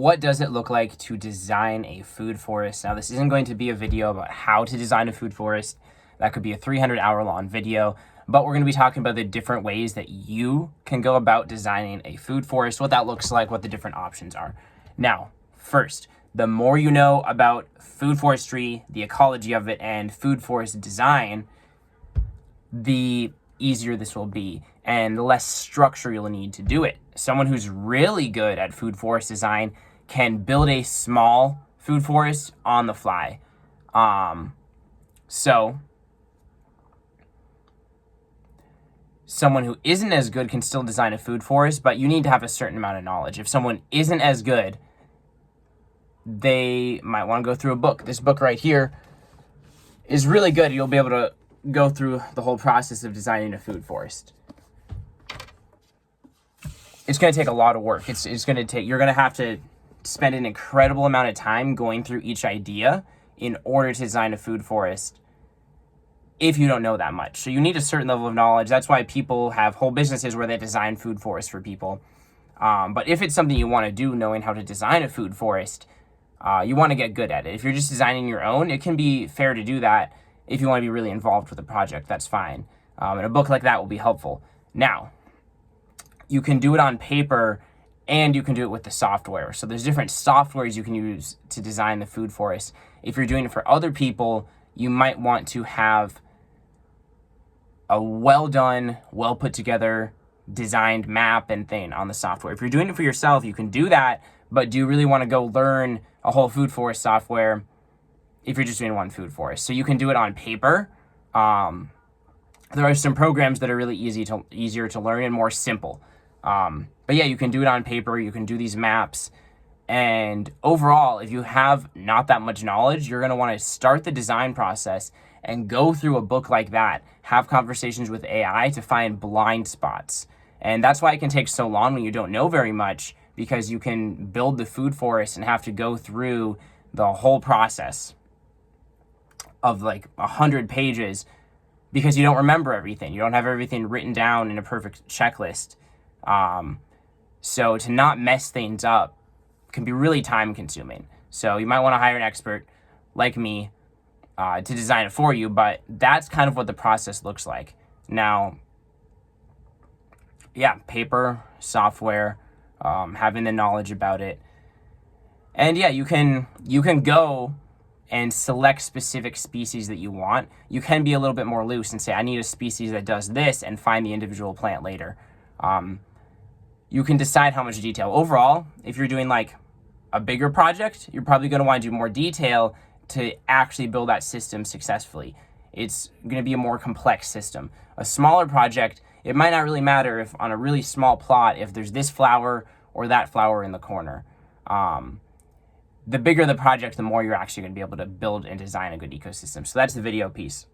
What does it look like to design a food forest? Now, this isn't going to be a video about how to design a food forest. That could be a 300-hour long video, but we're going to be talking about the different ways that you can go about designing a food forest, what that looks like, what the different options are. Now, first, the more you know about food forestry, the ecology of it, and food forest design, the easier this will be and the less structure you'll need to do it. Someone who's really good at food forest design can build a small food forest on the fly. So someone who isn't as good can still design a food forest, but you need to have a certain amount of knowledge. If someone isn't as good, they might want to go through a book. This book right here is really good. You'll be able to go through the whole process of designing a food forest. It's going to take a lot of work. It's going to take, you're going to have to spend an incredible amount of time going through each idea in order to design a food forest if you don't know that much. So you need a certain level of knowledge. That's why people have whole businesses where they design food forests for people. But if it's something you want to do, knowing how to design a food forest, you want to get good at it. If you're just designing your own, it can be fair to do that. If you want to be really involved with the project, that's fine. And a book like that will be helpful. Now, you can do it on paper and you can do it with the software. So there's different softwares you can use to design the food forest. If you're doing it for other people, you might want to have a well done, well put together, designed map and thing on the software. If you're doing it for yourself, you can do that, but do you really want to go learn a whole food forest software if you're just doing one food forest? So you can do it on paper. There are some programs that are really easier to learn and more simple. But yeah, you can do it on paper. You can do these maps. And overall, if you have not that much knowledge, you're going to want to start the design process and go through a book like that. Have conversations with AI to find blind spots. And that's why it can take so long when you don't know very much, because you can build the food forest and have to go through the whole process of like 100 pages because you don't remember everything. You don't have everything written down in a perfect checklist. So to not mess things up can be really time consuming. So you might want to hire an expert like me to design it for you, but that's kind of what the process looks like. Now, yeah, paper, software, having the knowledge about it. And yeah, you can go and select specific species that you want. You can be a little bit more loose and say, I need a species that does this, and find the individual plant later. You can decide how much detail. Overall, if you're doing like a bigger project, you're probably going to want to do more detail to actually build that system successfully. It's going to be a more complex system. A smaller project, it might not really matter if on a really small plot, if there's this flower or that flower in the corner. The bigger the project, the more you're actually going to be able to build and design a good ecosystem. So that's the video piece.